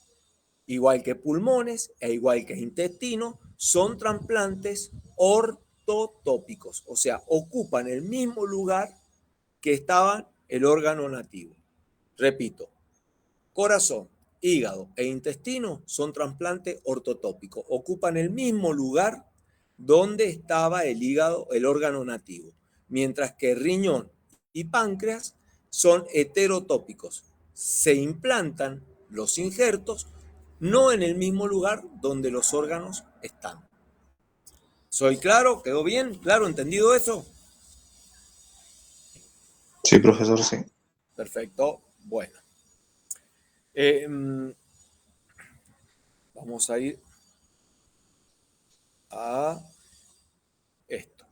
igual que pulmones e igual que intestino, son trasplantes ortotópicos, o sea, ocupan el mismo lugar que estaba el órgano nativo. Repito, corazón, hígado e intestino son trasplantes ortotópicos, ocupan el mismo lugar donde estaba el hígado, el órgano nativo, mientras que riñón y páncreas son heterotópicos. Se implantan los injertos no en el mismo lugar donde los órganos están. ¿Soy claro? ¿Quedó bien? ¿Claro? ¿Entendido eso? Sí, profesor, sí. Perfecto. Bueno. Vamos a ir a esto.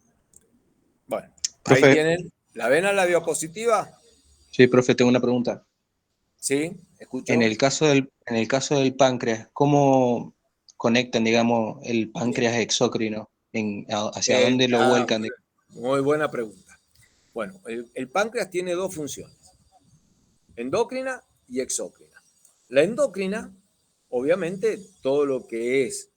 Bueno, profe, ahí tienen la vena en la diapositiva. Sí, profe, tengo una pregunta. Sí, escucho. En el caso del páncreas, ¿cómo conectan, digamos, el páncreas exócrino? ¿Hacia dónde lo vuelcan? Muy buena pregunta. Bueno, el páncreas tiene 2 funciones, endocrina y exócrina. La endocrina, obviamente, todo lo que es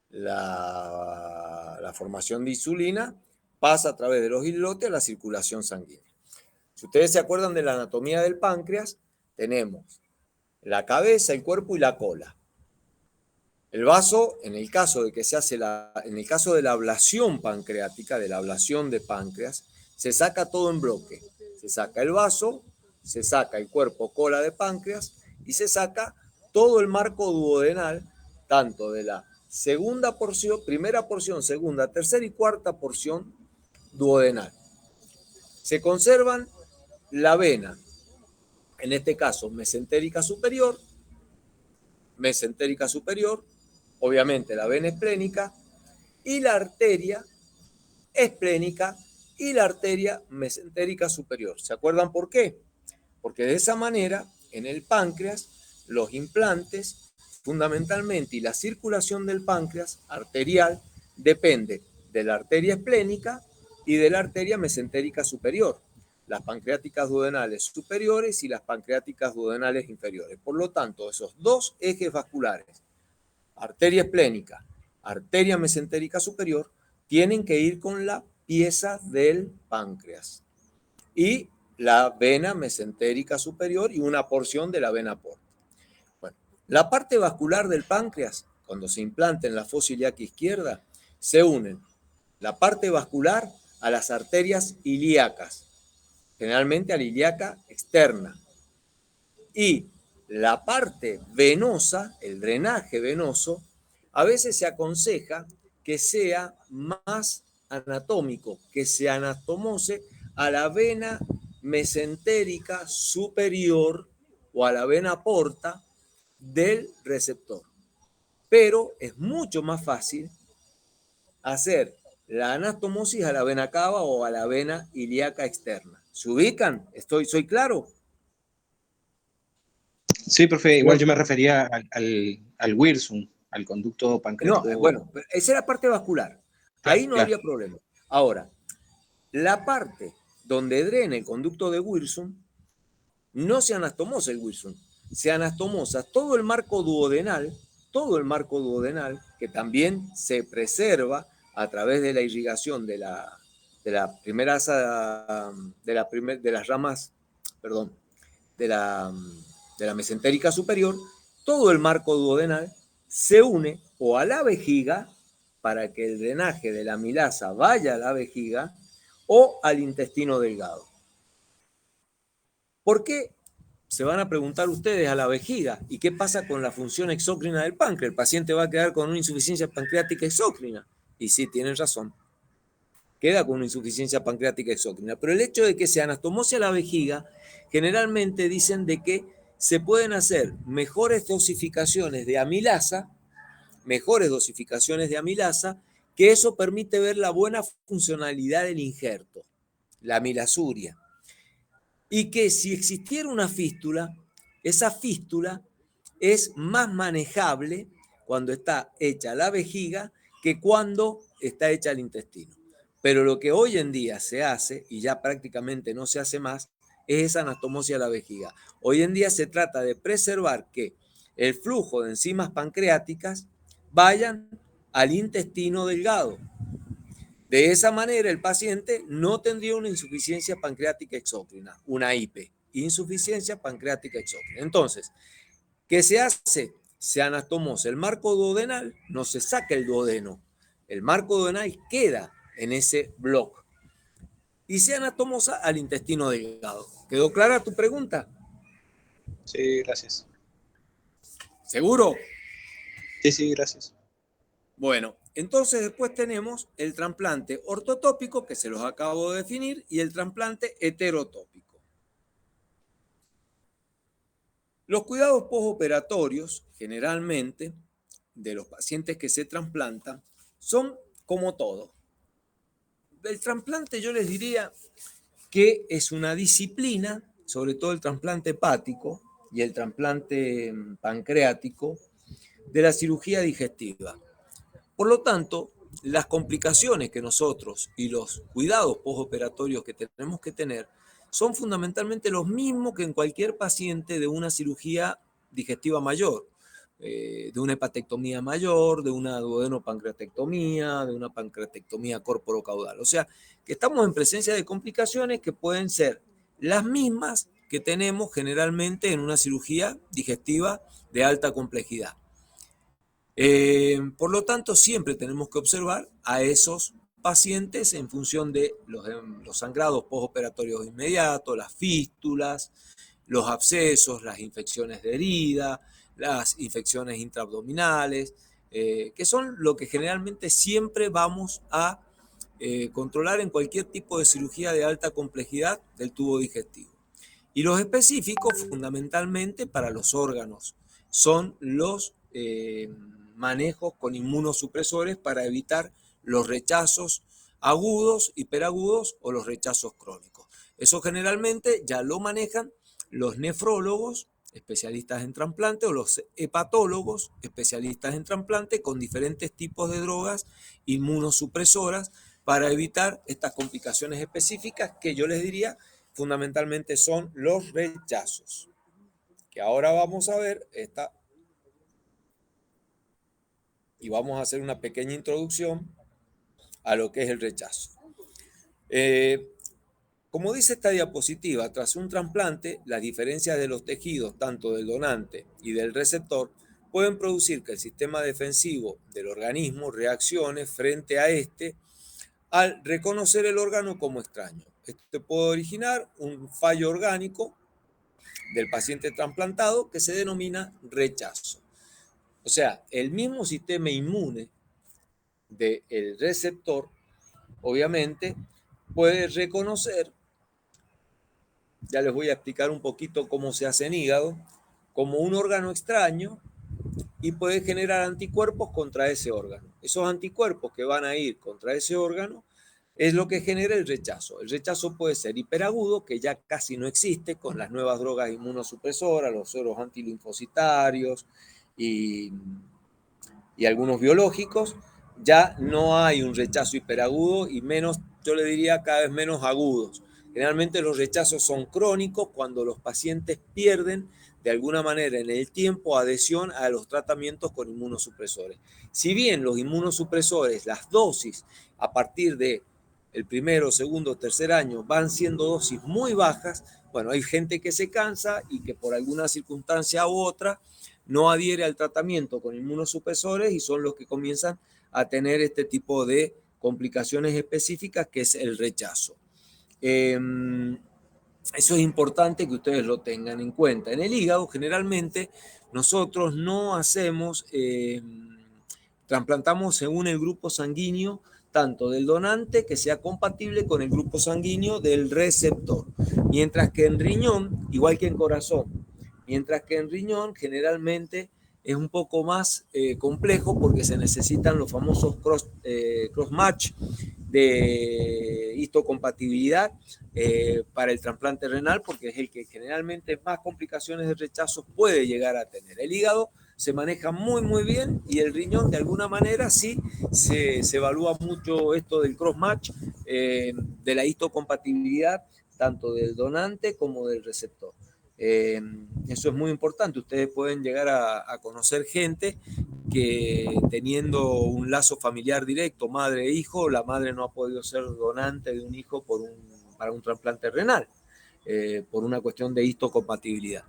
la formación de insulina pasa a través de los islotes a la circulación sanguínea. Si ustedes se acuerdan de la anatomía del páncreas, tenemos la cabeza, el cuerpo y la cola. El vaso, en el caso de que se hace en el caso de la ablación pancreática, de la ablación de páncreas, se saca todo en bloque. Se saca el vaso, se saca el cuerpo cola de páncreas y se saca todo el marco duodenal, tanto de la segunda porción, primera porción, segunda, tercera y cuarta porción duodenal. Se conservan la vena, en este caso mesentérica superior, obviamente la vena esplénica y la arteria esplénica y la arteria mesentérica superior. ¿Se acuerdan por qué? Porque de esa manera, en el páncreas, los implantes, fundamentalmente, y la circulación del páncreas arterial depende de la arteria esplénica y de la arteria mesentérica superior, las pancreáticas duodenales superiores y las pancreáticas duodenales inferiores. Por lo tanto, esos 2 ejes vasculares, arteria esplénica, arteria mesentérica superior, tienen que ir con la pieza del páncreas y la vena mesentérica superior y una porción de la vena porta. Bueno, la parte vascular del páncreas, cuando se implanta en la fosa ilíaca izquierda, se unen la parte vascular a las arterias ilíacas, generalmente a la ilíaca externa, y la parte venosa, el drenaje venoso, a veces se aconseja que sea más anatómico, que se anatomose a la vena mesentérica superior o a la vena porta del receptor. Pero es mucho más fácil hacer la anastomosis a la vena cava o a la vena ilíaca externa. ¿Se ubican? ¿Soy claro? Sí, profe, igual yo me refería al Wilson, al conducto No, pancreático. bueno, esa es la parte vascular. Ahí no Claro. habría problema. Ahora, la parte donde drena el conducto de Wilson, no se anastomosa el Wilson, se anastomosa todo el marco duodenal, que también se preserva a través de la irrigación de las ramas, perdón, de la mesentérica superior. Todo el marco duodenal se une o a la vejiga para que el drenaje de la amilasa vaya a la vejiga o al intestino delgado. ¿Por qué? Se van a preguntar ustedes a la vejiga. ¿Y qué pasa con la función exócrina del páncreas? El paciente va a quedar con una insuficiencia pancreática exócrina. Y sí, tienen razón. Queda con una insuficiencia pancreática exócrina. Pero el hecho de que se anastomose a la vejiga, generalmente dicen de que se pueden hacer mejores dosificaciones de amilasa, que eso permite ver la buena funcionalidad del injerto, la amilasuria. Y que si existiera una fístula, esa fístula es más manejable cuando está hecha la vejiga que cuando está hecha el intestino. Pero lo que hoy en día se hace, y ya prácticamente no se hace más, es esa anastomosis a la vejiga. Hoy en día se trata de preservar que el flujo de enzimas pancreáticas vayan al intestino delgado. De esa manera, el paciente no tendría una insuficiencia pancreática exócrina, una IP, insuficiencia pancreática exócrina. Entonces, ¿qué se hace? Se anastomosa el marco duodenal, no se saca el duodeno. El marco duodenal queda en ese bloque y se anatomosa al intestino delgado. ¿Quedó clara tu pregunta? Sí, gracias. ¿Seguro? Sí, gracias. Bueno, entonces después tenemos el trasplante ortotópico, que se los acabo de definir, y el trasplante heterotópico. Los cuidados postoperatorios, generalmente, de los pacientes que se trasplantan, son como todo. El trasplante yo les diría que es una disciplina, sobre todo el trasplante hepático y el trasplante pancreático, de la cirugía digestiva. Por lo tanto, las complicaciones que nosotros y los cuidados postoperatorios que tenemos que tener son fundamentalmente los mismos que en cualquier paciente de una cirugía digestiva mayor, de una hepatectomía mayor, de una duodenopancreatectomía, de una pancreatectomía corporocaudal. O sea, que estamos en presencia de complicaciones que pueden ser las mismas que tenemos generalmente en una cirugía digestiva de alta complejidad. Por lo tanto, siempre tenemos que observar a esos pacientes en función de los sangrados postoperatorios inmediatos, las fístulas, los abscesos, las infecciones de herida, las infecciones intraabdominales, que son lo que generalmente siempre vamos a controlar en cualquier tipo de cirugía de alta complejidad del tubo digestivo. Y los específicos, fundamentalmente para los órganos, son los manejos con inmunosupresores para evitar los rechazos agudos, hiperagudos o los rechazos crónicos. Eso generalmente ya lo manejan los nefrólogos, especialistas en trasplante, o los hepatólogos, especialistas en trasplante, con diferentes tipos de drogas inmunosupresoras para evitar estas complicaciones específicas que yo les diría fundamentalmente son los rechazos. Que ahora vamos a ver esta y vamos a hacer una pequeña introducción a lo que es el rechazo. Como dice esta diapositiva, tras un trasplante, las diferencias de los tejidos, tanto del donante y del receptor, pueden producir que el sistema defensivo del organismo reaccione frente a este al reconocer el órgano como extraño. Esto puede originar un fallo orgánico del paciente trasplantado que se denomina rechazo. O sea, el mismo sistema inmune del receptor, obviamente, puede reconocer ya les voy a explicar un poquito cómo se hace en hígado, como un órgano extraño y puede generar anticuerpos contra ese órgano. Esos anticuerpos que van a ir contra ese órgano es lo que genera el rechazo. El rechazo puede ser hiperagudo, que ya casi no existe con las nuevas drogas inmunosupresoras, los sueros antilinfocitarios y algunos biológicos. Ya no hay un rechazo hiperagudo y menos, yo le diría, cada vez menos agudos. Generalmente los rechazos son crónicos cuando los pacientes pierden de alguna manera en el tiempo adhesión a los tratamientos con inmunosupresores. Si bien los inmunosupresores, las dosis a partir de el primero, segundo, tercer año van siendo dosis muy bajas, bueno, hay gente que se cansa y que por alguna circunstancia u otra no adhiere al tratamiento con inmunosupresores y son los que comienzan a tener este tipo de complicaciones específicas que es el rechazo. Eso es importante que ustedes lo tengan en cuenta. En el hígado, generalmente, nosotros no hacemos, trasplantamos según el grupo sanguíneo, tanto del donante que sea compatible con el grupo sanguíneo del receptor. Mientras que en riñón, igual que en corazón, mientras que en riñón generalmente es un poco más complejo porque se necesitan los famosos cross-match de histocompatibilidad para el trasplante renal, porque es el que generalmente más complicaciones de rechazo puede llegar a tener. El hígado se maneja muy, muy bien y el riñón de alguna manera sí se evalúa mucho esto del cross-match, de la histocompatibilidad, tanto del donante como del receptor. Eso es muy importante. Ustedes pueden llegar a conocer gente que teniendo un lazo familiar directo, madre e hijo, la madre no ha podido ser donante de un hijo para un trasplante renal, por una cuestión de histocompatibilidad.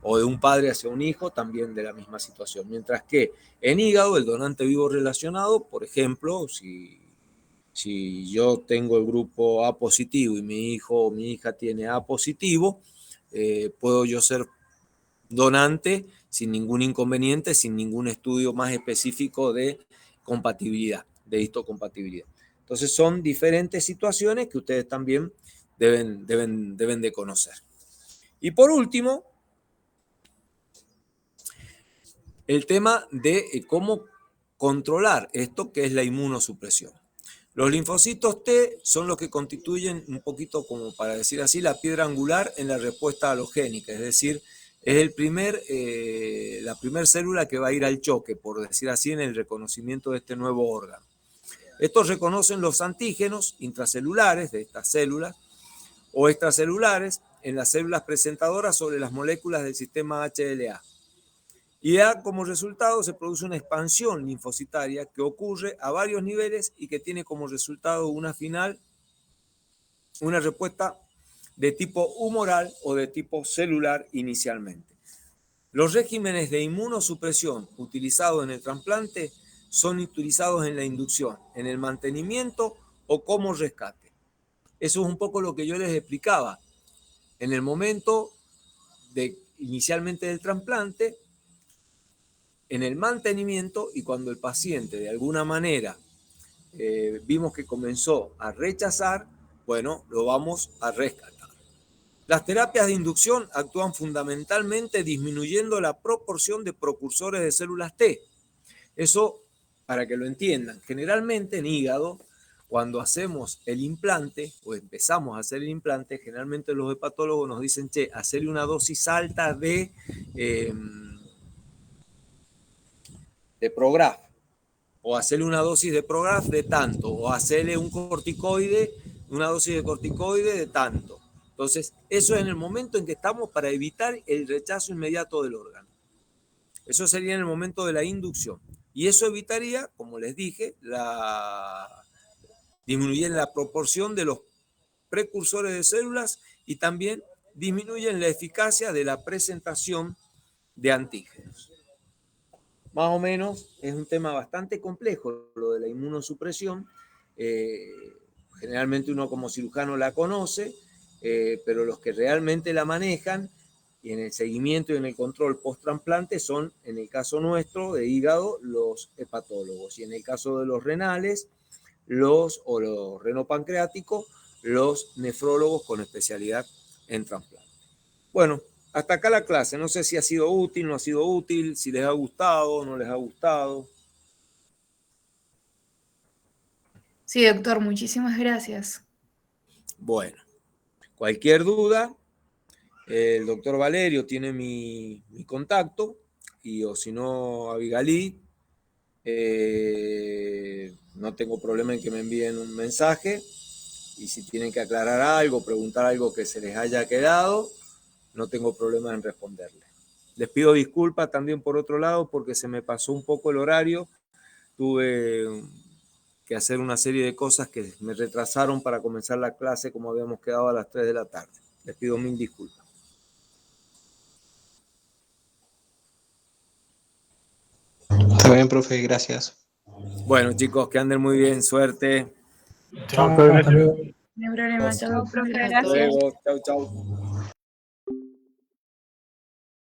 O de un padre hacia un hijo, también de la misma situación. Mientras que en hígado, el donante vivo relacionado, por ejemplo, si yo tengo el grupo A positivo y mi hijo o mi hija tiene A positivo, puedo yo ser donante sin ningún inconveniente, sin ningún estudio más específico de compatibilidad, de histocompatibilidad. Entonces son diferentes situaciones que ustedes también deben de conocer. Y por último, el tema de cómo controlar esto que es la inmunosupresión. Los linfocitos T son los que constituyen un poquito, como para decir así, la piedra angular en la respuesta halogénica, es decir, es la primer célula que va a ir al choque, por decir así, en el reconocimiento de este nuevo órgano. Estos reconocen los antígenos intracelulares de estas células o extracelulares en las células presentadoras sobre las moléculas del sistema HLA. Y ya como resultado se produce una expansión linfocitaria que ocurre a varios niveles y que tiene como resultado una respuesta de tipo humoral o de tipo celular inicialmente. Los regímenes de inmunosupresión utilizados en el trasplante son utilizados en la inducción, en el mantenimiento o como rescate. Eso es un poco lo que yo les explicaba. En el momento inicialmente del trasplante, en el mantenimiento y cuando el paciente de alguna manera vimos que comenzó a rechazar, bueno, lo vamos a rescatar. Las terapias de inducción actúan fundamentalmente disminuyendo la proporción de precursores de células T. Eso, para que lo entiendan, generalmente en hígado, cuando hacemos el implante o empezamos a hacer el implante, generalmente los hepatólogos nos dicen, che, hacerle una dosis alta de Prograf, o hacerle una dosis de Prograf de tanto, o hacerle un corticoide, una dosis de corticoide de tanto. Entonces, eso es en el momento en que estamos para evitar el rechazo inmediato del órgano. Eso sería en el momento de la inducción. Y eso evitaría, como les dije, disminuir la proporción de los precursores de células y también disminuyen la eficacia de la presentación de antígenos. Más o menos es un tema bastante complejo lo de la inmunosupresión. Generalmente uno como cirujano la conoce, pero los que realmente la manejan y en el seguimiento y en el control post-trasplante son, en el caso nuestro de hígado, los hepatólogos, y en el caso de los renales, los renopancreáticos, los nefrólogos con especialidad en trasplante. Bueno, hasta acá la clase. No sé si ha sido útil, no ha sido útil, si les ha gustado, no les ha gustado. Sí, doctor, muchísimas gracias. Bueno, cualquier duda, el doctor Valerio tiene mi contacto, y o si no, Abigalí, no tengo problema en que me envíen un mensaje, y si tienen que aclarar algo, preguntar algo que se les haya quedado, no tengo problema en responderles. Les pido disculpas también por otro lado porque se me pasó un poco el horario, tuve que hacer una serie de cosas que me retrasaron para comenzar la clase como habíamos quedado a las 3 de la tarde. Les pido mil disculpas. Está bien, profe, gracias. Bueno, chicos, que anden muy bien, suerte. Chao, profe, hasta luego. No hay problema, chao, profe, Profe, hasta Hasta gracias. luego. luego, chau, chau.